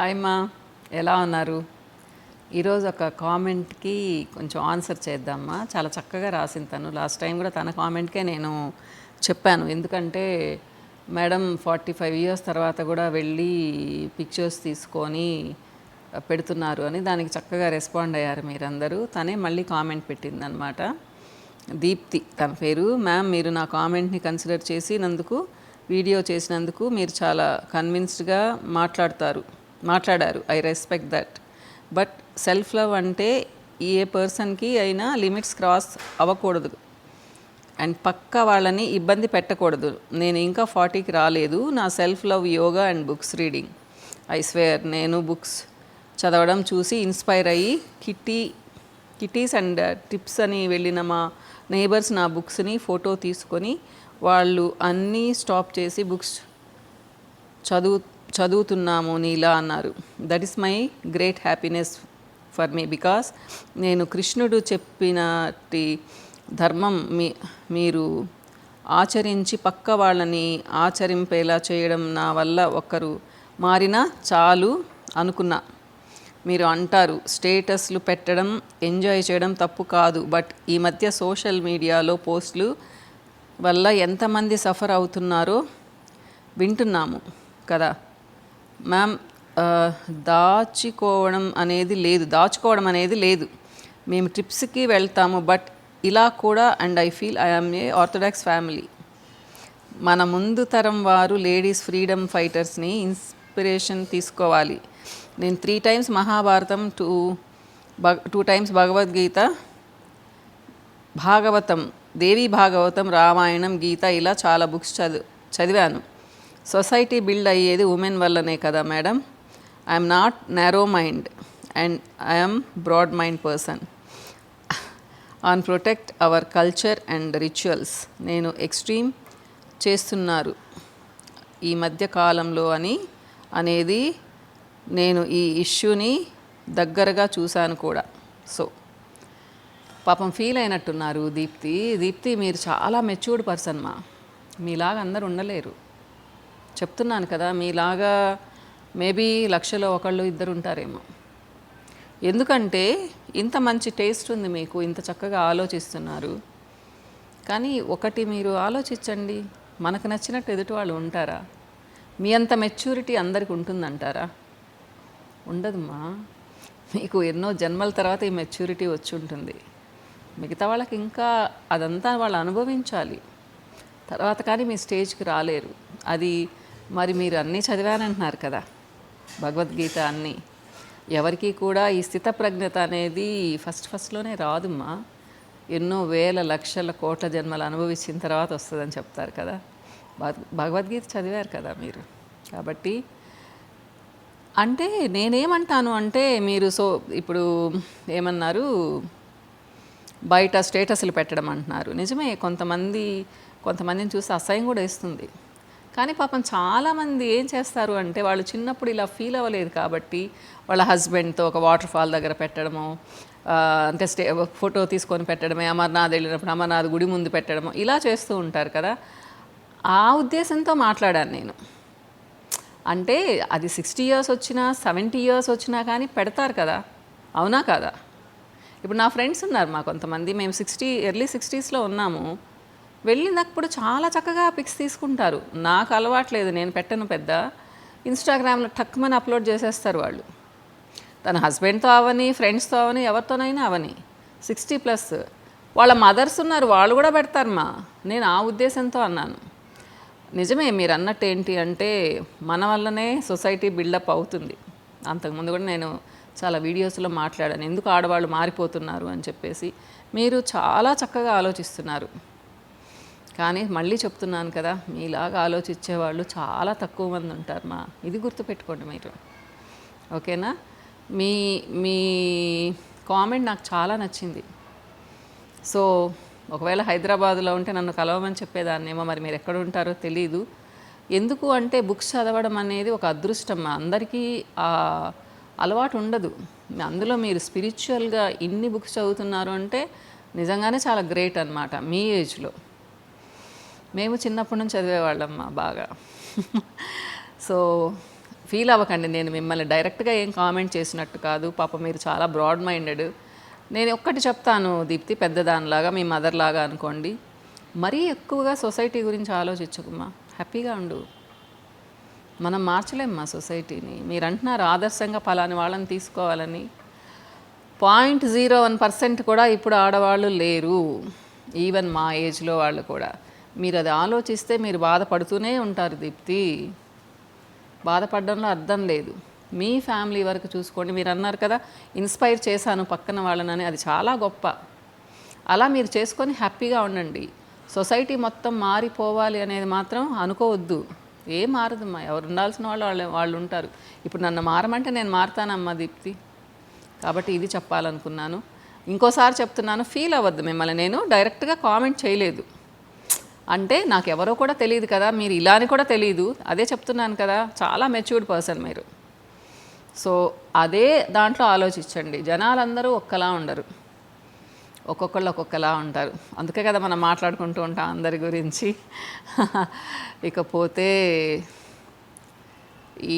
Hi మా, ఎలా ఉన్నారు? ఈరోజు ఒక కామెంట్కి కొంచెం ఆన్సర్ చేద్దామా. చాలా చక్కగా రాసింది తను. లాస్ట్ టైం కూడా తన కామెంట్కే నేను చెప్పాను. ఎందుకంటే మేడం 45 ఇయర్స్ తర్వాత కూడా వెళ్ళి పిక్చర్స్ తీసుకొని పెడుతున్నారు అని. దానికి చక్కగా రెస్పాండ్ అయ్యారు మీరందరూ. తనే మళ్ళీ కామెంట్ పెట్టిందనమాట. దీప్తి తన పేరు. మ్యామ్, మీరు నా కామెంట్ని కన్సిడర్ చేసినందుకు, వీడియో చేసినందుకు మీరు చాలా కన్విన్స్డ్గా మాట్లాడారు. I respect that. But self love అంటే ఏ పర్సన్కి అయినా లిమిట్స్ క్రాస్ అవ్వకూడదు అండ్ పక్క వాళ్ళని ఇబ్బంది పెట్టకూడదు. నేను ఇంకా 40కి రాలేదు. నా self love yoga and books reading. I swear, నేను బుక్స్ చదవడం చూసి ఇన్స్పైర్ అయ్యి కిటీస్ అండ్ టిప్స్ అని వెళ్ళిన మా నేబర్స్ నా బుక్స్ని ఫోటో తీసుకొని వాళ్ళు అన్నీ స్టాప్ చేసి బుక్స్ చదువుతున్నాము నీలా అన్నారు. That is my great happiness for me. Because నేను కృష్ణుడు చెప్పినటి ధర్మం మీరు ఆచరించి పక్క వాళ్ళని ఆచరింపేలా చేయడం నా వల్ల ఒక్కరు మారినా చాలు అనుకున్నా. మీరు అంటారు స్టేటస్లు పెట్టడం, ఎంజాయ్ చేయడం తప్పు కాదు. బట్ ఈ మధ్య సోషల్ మీడియాలో పోస్టులు వల్ల ఎంతమంది సఫర్ అవుతున్నారో వింటున్నాము కదా మ్యామ్. దాచుకోవడం అనేది లేదు. మేము ట్రిప్స్కి వెళ్తాము, బట్ ఇలా కూడా. And I feel I'm a orthodox family. మన ముందు తరం వారు లేడీస్ ఫ్రీడమ్ ఫైటర్స్ని ఇన్స్పిరేషన్ తీసుకోవాలి. నేను 3 times మహాభారతం, 2 times భగవద్గీత, దేవీ భాగవతం, రామాయణం, గీత ఇలా చాలా బుక్స్ చదివాను. సొసైటీ బిల్డ్ అయ్యేది ఉమెన్ వల్లనే కదా madam. I'm not narrow mind and I'm broad mind person on protect our culture and rituals. నేను ఎక్స్ట్రీమ్ చేస్తున్నారు ఈ మధ్య కాలంలో అనేది నేను ఈ ఇష్యూని దగ్గరగా చూశాను కూడా. సో పాపం ఫీల్ అయినట్టున్నారు దీప్తి. మీరు చాలా మెచ్యూర్డ్ పర్సన్ మా. మీలాగా అందరు ఉండలేరు. చెప్తున్నాను కదా, మీలాగా మేబీ 1,00,000లో 1-2 ఉంటారేమో. ఎందుకంటే ఇంత మంచి టేస్ట్ ఉంది మీకు, ఇంత చక్కగా ఆలోచిస్తున్నారు. కానీ ఒకటి మీరు ఆలోచించండి, మనకు నచ్చినట్టు ఎదుటి వాళ్ళు ఉంటారా? మీ అంత మెచ్యూరిటీ అందరికి ఉంటుందంటారా? ఉండదమ్మా. మీకు ఎన్నో జన్మల తర్వాత ఈ మెచ్యూరిటీ వచ్చి ఉంటుంది. మిగతా వాళ్ళకి ఇంకా అదంతా వాళ్ళు అనుభవించాలి తర్వాత, కానీ మీ స్టేజ్కి రాలేరు. అది మరి మీరు అన్నీ చదివానంటున్నారు కదా, భగవద్గీత అన్నీ. ఎవరికి కూడా ఈ స్థితప్రజ్ఞత అనేది ఫస్ట్లోనే రాదుమ్మా. ఎన్నో వేల లక్షల కోట్ల జన్మలు అనుభవించిన తర్వాత వస్తుందని చెప్తారు కదా. భగవద్గీత చదివారు కదా మీరు. కాబట్టి అంటే నేనేమంటాను అంటే, మీరు ఇప్పుడు ఏమన్నారు, బయట స్టేటస్లు పెట్టడం అంటున్నారు. నిజమే, కొంతమందిని చూసి అసహ్యం కూడా వేస్తుంది. కానీ పాపం చాలామంది ఏం చేస్తారు అంటే, వాళ్ళు చిన్నప్పుడు ఇలా ఫీల్ అవ్వలేదు కాబట్టి వాళ్ళ హస్బెండ్తో ఒక వాటర్ ఫాల్ దగ్గర పెట్టడము, అంటే ఫోటో తీసుకొని పెట్టడమే, అమర్నాథ్ వెళ్ళినప్పుడు అమర్నాథ్ గుడి ముందు పెట్టడము, ఇలా చేస్తూ ఉంటారు కదా. ఆ ఉద్దేశంతో మాట్లాడాను నేను. అంటే అది 60 years వచ్చినా 70 years వచ్చినా కానీ పెడతారు కదా, అవునా కదా? ఇప్పుడు నా ఫ్రెండ్స్ ఉన్నారు మా కొంతమంది, మేము ఎర్లీ 60sలో ఉన్నాము. వెళ్ళినప్పుడు చాలా చక్కగా పిక్స్ తీసుకుంటారు. నాకు అలవాట్లేదు, నేను పెట్టను పెద్ద. ఇన్స్టాగ్రామ్లో టక్మని అప్లోడ్ చేసేస్తారు వాళ్ళు. తన హస్బెండ్తో అవని, ఫ్రెండ్స్తో అవని, ఎవరితోనైనా అవని. 60+ వాళ్ళ మదర్స్ ఉన్నారు, వాళ్ళు కూడా పెడతారు మా. నేను ఆ ఉద్దేశంతో అన్నాను. నిజమే మీరు అన్నట్టు. ఏంటి అంటే మన వల్లనే సొసైటీ బిల్డప్ అవుతుంది. అంతకుముందు కూడా నేను చాలా వీడియోస్లో మాట్లాడాను, ఎందుకు ఆడవాళ్ళు మారిపోతున్నారు అని చెప్పేసి. మీరు చాలా చక్కగా ఆలోచిస్తున్నారు. కానీ మళ్ళీ చెప్తున్నాను కదా, మీలాగా ఆలోచించేవాళ్ళు చాలా తక్కువ మంది ఉంటారు మా. ఇది గుర్తుపెట్టుకోండి మీరు, ఓకేనా? మీ కామెంట్ నాకు చాలా నచ్చింది. సో ఒకవేళ హైదరాబాద్లో ఉంటే నన్ను కలవమని చెప్పేదాన్నేమో, మరి మీరు ఎక్కడ ఉంటారో తెలీదు. ఎందుకు అంటే బుక్స్ చదవడం అనేది ఒక అదృష్టం. అందరికీ అలవాటు ఉండదు. అందులో మీరు స్పిరిచువల్గా ఇన్ని బుక్స్ చదువుతున్నారు అంటే నిజంగానే చాలా గ్రేట్ అనమాట మీ ఏజ్లో. మేము చిన్నప్పటి నుంచి చదివేవాళ్ళమ్మా బాగా. సో ఫీల్ అవ్వకండి, నేను మిమ్మల్ని డైరెక్ట్గా ఏం కామెంట్ చేసినట్టు కాదు. పాప మీరు చాలా బ్రాడ్ మైండెడ్. నేను ఒక్కటి చెప్తాను దీప్తి, పెద్దదానిలాగా మీ మదర్ లాగా అనుకోండి. మరీ ఎక్కువగా సొసైటీ గురించి ఆలోచించకుమ్మా, హ్యాపీగా ఉండు. మనం మార్చలేమ్మా సొసైటీని. మీరు అంటున్నారు ఆదర్శంగా పలాని వాళ్ళని తీసుకోవాలని. 0.01% కూడా ఇప్పుడు ఆడవాళ్ళు లేరు, ఈవెన్ మా ఏజ్లో వాళ్ళు కూడా. మీరు అది ఆలోచిస్తే మీరు బాధపడుతూనే ఉంటారు దీప్తి. బాధపడడంలో అర్థం లేదు. మీ ఫ్యామిలీ వరకు చూసుకోండి. మీరు అన్నారు కదా ఇన్స్పైర్ చేశాను పక్కన వాళ్ళనని, అది చాలా గొప్ప. అలా మీరు చేసుకొని హ్యాపీగా ఉండండి. సొసైటీ మొత్తం మారిపోవాలి అనేది మాత్రం అనుకోవద్దు. ఏం మారదమ్మా, ఎవరు ఉండాల్సిన వాళ్ళు ఉంటారు. ఇప్పుడు నన్ను మారమంటే నేను మారుతానమ్మా దీప్తి. కాబట్టి ఇది చెప్పాలనుకున్నాను. ఇంకోసారి చెప్తున్నాను, ఫీల్ అవ్వద్దు. మిమ్మల్ని నేను డైరెక్ట్గా కామెంట్ చేయలేదు. అంటే నాకు ఎవరో కూడా తెలియదు కదా, మీరు ఇలా అని కూడా తెలియదు. అదే చెప్తున్నాను కదా, చాలా మెచ్యూర్డ్ పర్సన్ మీరు. సో అదే దాంట్లో ఆలోచించండి. జనాలందరూ ఒక్కలా ఉండరు, ఒక్కొక్కళ్ళు ఒక్కొక్కలా ఉంటారు. అందుకే కదా మనం మాట్లాడుకుంటూ ఉంటాం అందరి గురించి. ఇకపోతే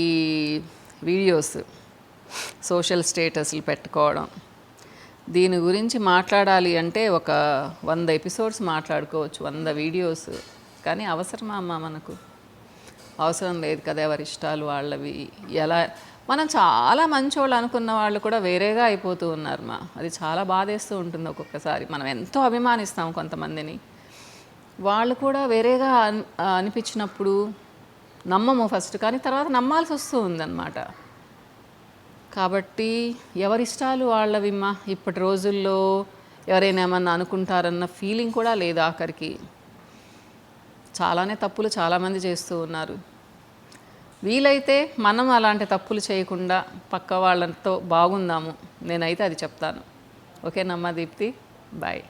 ఈ వీడియోస్, సోషల్ స్టేటస్లు పెట్టుకోవడం, దీని గురించి మాట్లాడాలి అంటే ఒక 100 ఎపిసోడ్స్ మాట్లాడుకోవచ్చు, 100 వీడియోస్. కానీ అవసరమా అమ్మా మనకు? అవసరం లేదు కదా. ఎవరి ఇష్టాలు వాళ్ళవి. ఎలా మనం చాలా మంచోళ్ళు అనుకున్న వాళ్ళు కూడా వేరేగా అయిపోతూ ఉన్నారు మా. అది చాలా బాధేస్తూ ఉంటుంది ఒక్కొక్కసారి. మనం ఎంతో అభిమానిస్తాం కొంతమందిని, వాళ్ళు కూడా వేరేగా అనిపించినప్పుడు నమ్మము ఫస్ట్, కానీ తర్వాత నమ్మాల్సి వస్తూ ఉందన్నమాట. కాబట్టి ఎవరిష్టాలు వాళ్ళవిమ్మా. ఇప్పటి రోజుల్లో ఎవరైనా ఏమన్నా అనుకుంటారన్న ఫీలింగ్ కూడా లేదు ఆఖరికి. చాలానే తప్పులు చాలామంది చేస్తూ ఉన్నారు. వీలైతే మనం అలాంటి తప్పులు చేయకుండా పక్క వాళ్ళతో బాగుందాము, నేనైతే అది చెప్తాను. ఓకేనమ్మా దీప్తి, బాయ్.